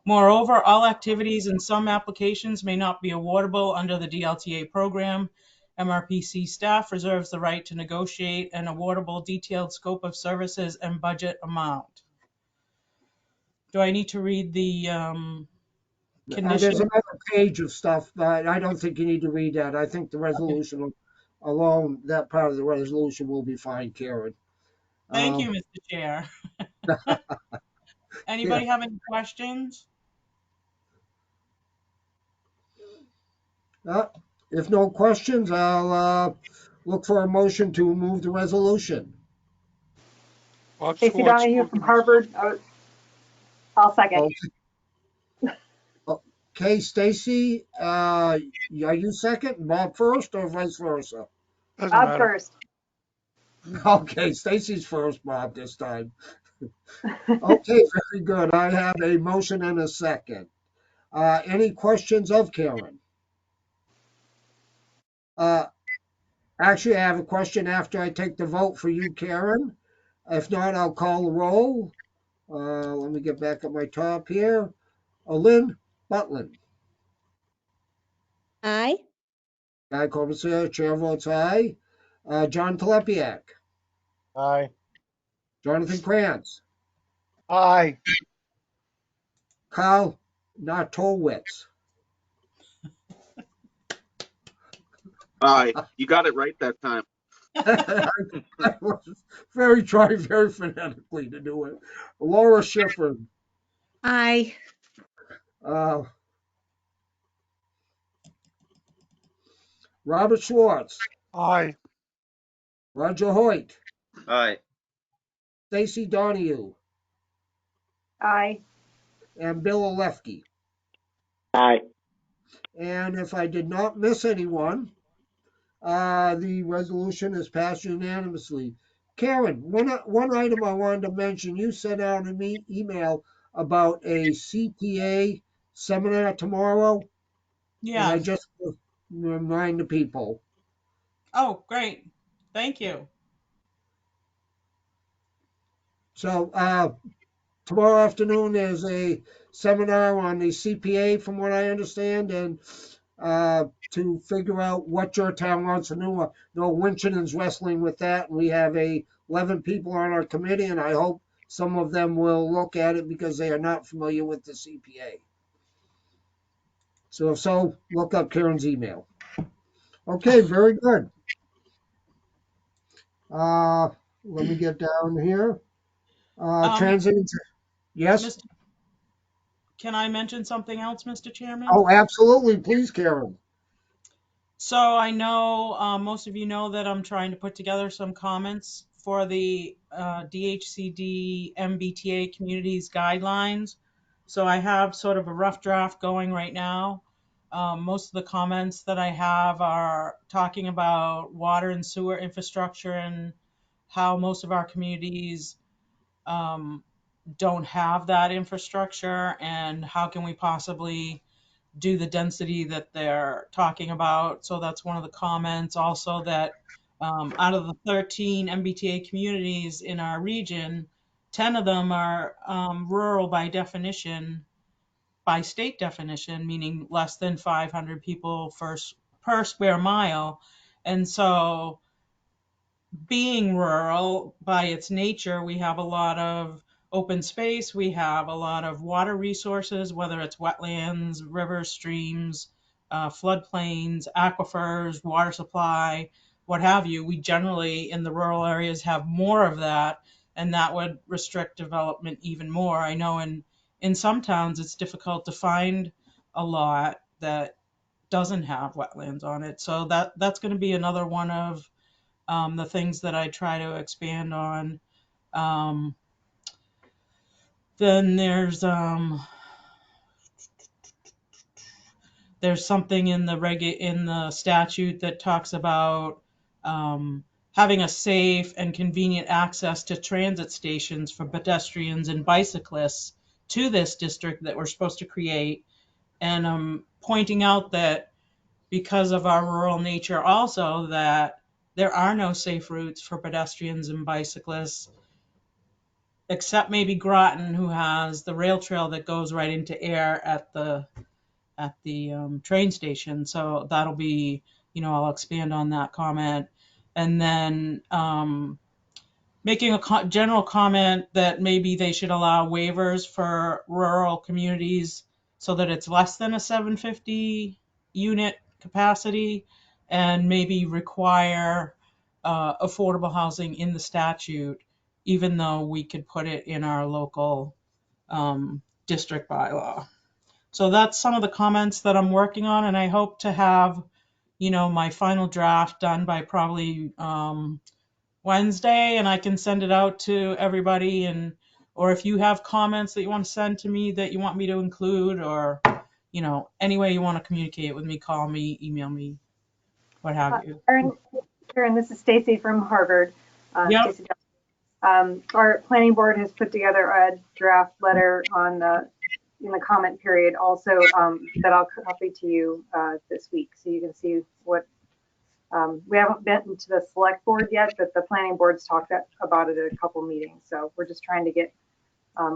Speaker 10: Moreover, all activities and some applications may not be awardable under the DLTA program. MRPC staff reserves the right to negotiate an awardable detailed scope of services and budget amount. Do I need to read the
Speaker 2: There's
Speaker 10: condition?
Speaker 2: another page of stuff, but I don't think you need to read that. I think the resolution alone, that part of the resolution will be fine, Karen.
Speaker 10: Thank you, Mr. Chair. Anybody have any questions?
Speaker 2: If no questions, I'll look for a motion to move the resolution.
Speaker 6: Bob
Speaker 9: Stacy
Speaker 6: Schwartz
Speaker 9: Donahue
Speaker 6: moved
Speaker 9: from
Speaker 6: it.
Speaker 9: Harvard. I'll second.
Speaker 2: Okay, Stacy, are you second? Bob first, or vice versa?
Speaker 6: Doesn't
Speaker 9: Bob
Speaker 6: matter.
Speaker 9: first.
Speaker 2: Okay, Stacy's first, Bob, this time. Okay, very good. I have a motion and a second. Any questions of Karen? Actually, I have a question after I take the vote for you, Karen. If not, I'll call the roll. Let me get back at my top here. Lynn Butland.
Speaker 8: Aye.
Speaker 2: Guy Corbisier, chair votes aye. John Telepiak.
Speaker 11: Aye.
Speaker 2: Jonathan Krantz.
Speaker 11: Aye.
Speaker 2: Kyle Nartowicz.
Speaker 12: Aye. You got it right that time.
Speaker 2: I was trying very phonetically to do it. Laura Schiffer.
Speaker 8: Aye.
Speaker 2: Robert Schwartz.
Speaker 6: Aye.
Speaker 2: Roger Hoyt.
Speaker 12: Aye.
Speaker 2: Stacy Donahue.
Speaker 9: Aye.
Speaker 2: And Bill Olefke.
Speaker 9: Aye.
Speaker 2: And if I did not miss anyone, the resolution is passed unanimously. Karen, one item I wanted to mention, you sent out an email about a CPA seminar tomorrow.
Speaker 10: Yeah.
Speaker 2: And I just remind the people.
Speaker 10: Oh, great. Thank you.
Speaker 2: So tomorrow afternoon there's a seminar on the CPA, from what I understand, and to figure out what your town wants to know. No, Winchendon's wrestling with that, and we have 11 people on our committee, and I hope some of them will look at it because they are not familiar with the CPA. So if so, look up Karen's email. Okay, very good. Let me get down here. Transiting to, yes?
Speaker 10: Can I mention something else, Mr. Chairman?
Speaker 2: Oh, absolutely. Please, Karen.
Speaker 10: So I know most of you know that I'm trying to put together some comments for the DHCD MBTA communities guidelines. So I have sort of a rough draft going right now. Most of the comments that I have are talking about water and sewer infrastructure and how most of our communities don't have that infrastructure, and how can we possibly do the density that they're talking about. So that's one of the comments. Also that out of the 13 MBTA communities in our region, 10 of them are rural by definition, by state definition, meaning less than 500 people per square mile. And so being rural by its nature, we have a lot of open space, we have a lot of water resources, whether it's wetlands, rivers, streams, floodplains, aquifers, water supply, what have you. We generally in the rural areas have more of that, and that would restrict development even more. I know in some towns it's difficult to find a lot that doesn't have wetlands on it. So that's going to be another one of the things that I try to expand on. Um, then there's something in the statute that talks about having a safe and convenient access to transit stations for pedestrians and bicyclists to this district that we're supposed to create. And pointing out that because of our rural nature also, that there are no safe routes for pedestrians and bicyclists, except maybe Groton, who has the rail trail that goes right into air at the train station. So that'll be, I'll expand on that comment. And then making a general comment that maybe they should allow waivers for rural communities so that it's less than a 750 unit capacity, and maybe require affordable housing in the statute, even though we could put it in our local district bylaw. So that's some of the comments that I'm working on, and I hope to have, my final draft done by probably Wednesday, and I can send it out to everybody. Or if you have comments that you want to send to me that you want me to include, or any way you want to communicate with me, call me, email me, what have you.
Speaker 9: Karen, this is Stacy from Harvard.
Speaker 10: Yep.
Speaker 9: Stacy Johnson. Our planning board has put together a draft letter in the comment period also that I'll copy to you this week, so you can see what we haven't been to the select board yet, but the planning board's talked about it at a couple meetings. So we're just trying to get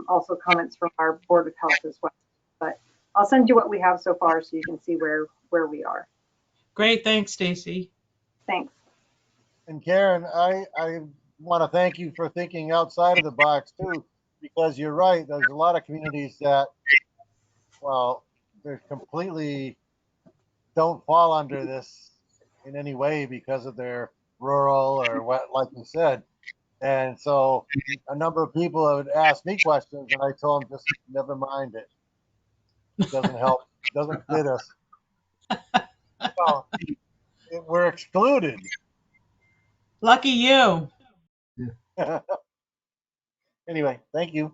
Speaker 9: also comments from our Board of Health as well. But I'll send you what we have so far so you can see where we are.
Speaker 10: Great, thanks, Stacy.
Speaker 9: Thanks.
Speaker 11: And Karen, I want to thank you for thinking outside of the box too, because you're right. There's a lot of communities that, well, they're completely don't fall under this in any way because of their rural or what, like you said. And so a number of people have asked me questions, and I told them just never mind it. It doesn't help. It doesn't fit us. So, we're excluded.
Speaker 10: Lucky you.
Speaker 11: Anyway, thank you.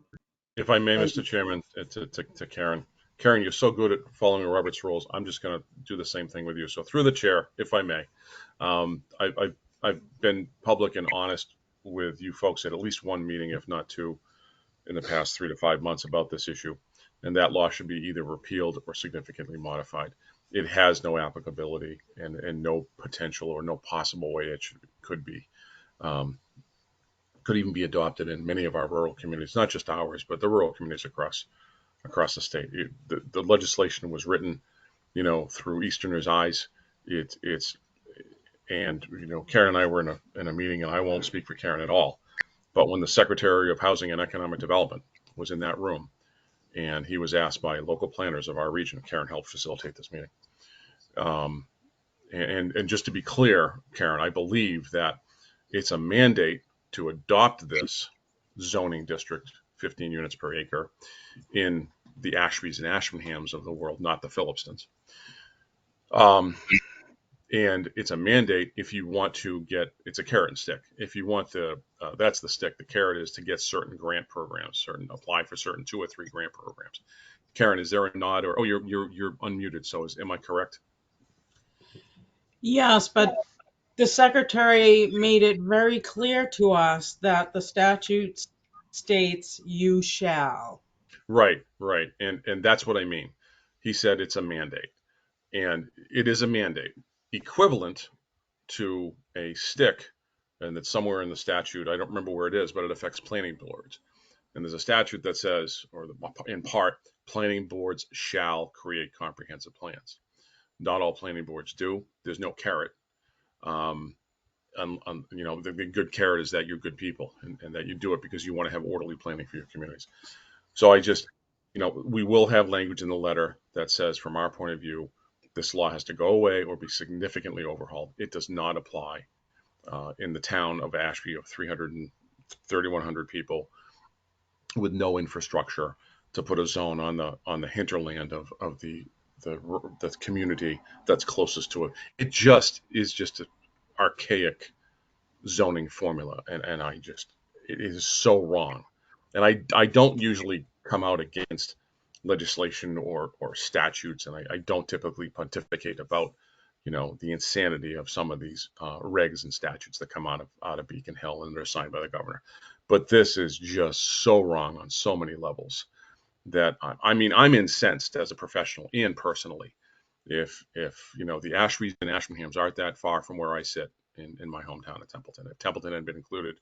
Speaker 3: If I may, Mr. Chairman, to Karen. Karen, you're so good at following Robert's rules. I'm just going to do the same thing with you. So through the chair, if I may, I've been public and honest with you folks at least one meeting, if not two, in the past 3 to 5 months about this issue. And that law should be either repealed or significantly modified. It has no applicability and no potential or no possible way it could be. Could even be adopted in many of our rural communities, not just ours, but the rural communities across the state. The legislation was written, through Easterners' eyes. And Karen and I were in a meeting, and I won't speak for Karen at all, but when the Secretary of Housing and Economic Development was in that room, and he was asked by local planners of our region, Karen helped facilitate this meeting. And just to be clear, Karen, I believe that it's a mandate to adopt this zoning district, 15 units per acre, in the Ashbys and Ashburnhams of the world, not the Phillipstons. And it's a mandate if you want to get, it's a carrot and stick. If you want that's the stick. The carrot is to get certain grant programs, apply for certain 2 or 3 grant programs. Karen, is there a nod or, you're unmuted. So am I correct?
Speaker 10: Yes, but the secretary made it very clear to us that the statute states you shall.
Speaker 3: Right. And that's what I mean. He said it's a mandate, and it is a mandate equivalent to a stick, and it's somewhere in the statute. I don't remember where it is, but it affects planning boards. And there's a statute that says, in part, planning boards shall create comprehensive plans. Not all planning boards do. There's no carrot. The good carrot is that you're good people and that you do it because you want to have orderly planning for your communities. So we will have language in the letter that says, from our point of view, this law has to go away or be significantly overhauled. It does not apply in the town of Ashby of 3,100 people with no infrastructure to put a zone on the hinterland of the community that's closest to it. It is just an archaic zoning formula, and it is so wrong. And I don't usually come out against legislation or statutes, and I don't typically pontificate about the insanity of some of these regs and statutes that come out of Beacon Hill and they're signed by the governor. But this is just so wrong on so many levels that I'm incensed as a professional and personally. If the Ashbys and Ashburnhams aren't that far from where I sit in my hometown of Templeton. If Templeton had been included,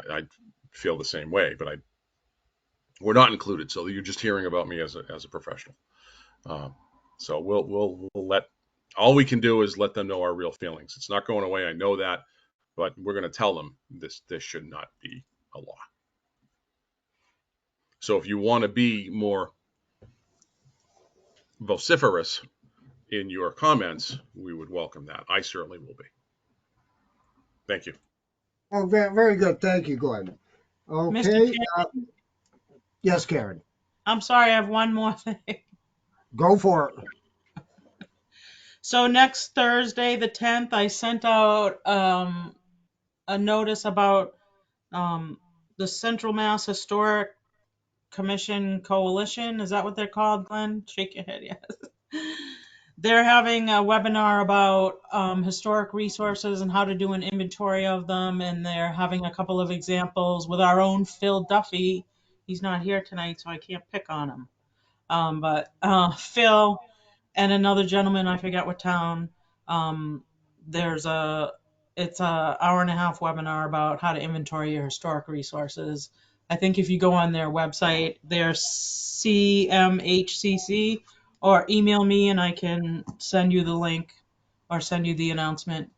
Speaker 3: I'd feel the same way. But we're not included, so you're just hearing about me as a professional. So we'll let. All we can do is let them know our real feelings. It's not going away. I know that, but we're going to tell them this should not be a law. So if you want to be more vociferous in your comments, we would welcome that. I certainly will be. Thank you.
Speaker 2: Oh, very, very good. Thank you, Glenn.
Speaker 10: Mr.
Speaker 2: Okay.
Speaker 10: Chairman,
Speaker 2: Yes, Karen.
Speaker 10: I'm sorry, I have one more thing.
Speaker 2: Go for it.
Speaker 10: So next Thursday, the 10th, I sent out a notice about the Central Mass Historic Commission Coalition. Is that what they're called, Glenn? Shake your head, yes. They're having a webinar about historic resources and how to do an inventory of them. And they're having a couple of examples with our own Phil Duffy. He's not here tonight, so I can't pick on him. But Phil and another gentleman, I forget what town, it's a hour-and-a-half webinar about how to inventory your historic resources. I think if you go on their website, they're CMHCC, or email me and I can send you the link or send you the announcement.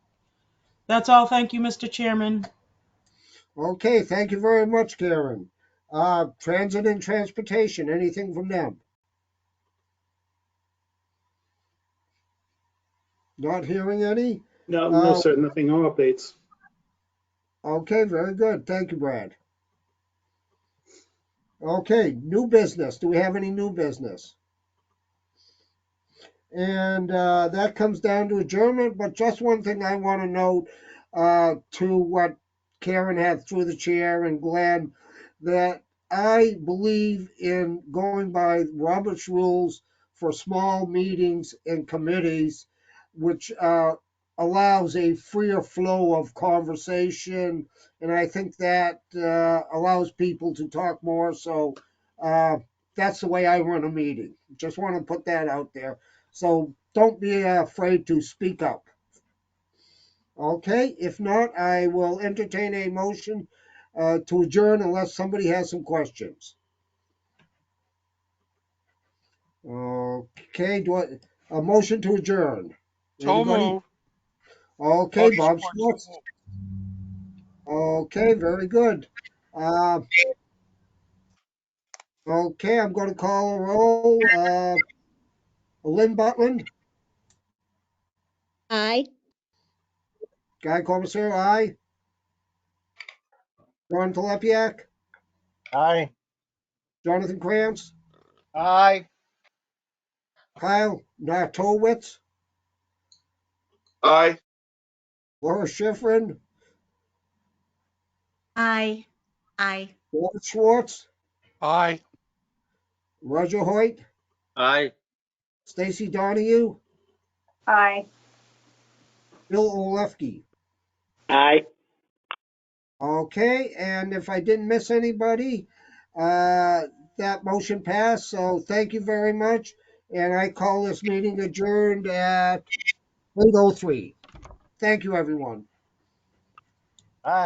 Speaker 10: That's all. Thank you, Mr. Chairman.
Speaker 2: Okay, thank you very much, Karen. Transit and transportation, anything from them? Not hearing any?
Speaker 4: No, sir, nothing, no updates.
Speaker 2: Okay, very good. Thank you, Brad. Okay, new business. Do we have any new business? And that comes down to adjournment, but just one thing I want to note to what Karen had through the chair and Glenn, that I believe in going by Robert's rules for small meetings and committees, which allows a freer flow of conversation. And I think that allows people to talk more. So that's the way I run a meeting. Just want to put that out there. So don't be afraid to speak up. Okay, if not, I will entertain a motion to adjourn unless somebody has some questions. Okay, a motion to adjourn?
Speaker 6: So
Speaker 2: Anybody?
Speaker 6: moved.
Speaker 2: Okay,
Speaker 6: Oh,
Speaker 2: Bob
Speaker 6: Schwartz.
Speaker 2: Schwartz. Okay, very good. Okay, I'm going to call a roll. Lynn Butland,
Speaker 8: Aye.
Speaker 2: Guy Commissar, aye. John Telepiak,
Speaker 11: Aye.
Speaker 2: Jonathan Krantz,
Speaker 11: Aye.
Speaker 2: Kyle Nartowitz,
Speaker 12: Aye.
Speaker 2: Laura Schifrin,
Speaker 8: Aye. Aye.
Speaker 2: Robert Schwartz,
Speaker 6: Aye.
Speaker 2: Roger Hoyt,
Speaker 12: Aye.
Speaker 2: Stacy Donahue,
Speaker 9: Aye.
Speaker 2: Bill Olefke.
Speaker 4: Aye.
Speaker 2: Okay, and if I didn't miss anybody, that motion passed. So thank you very much. And I call this meeting adjourned at 8:03. Thank you, everyone.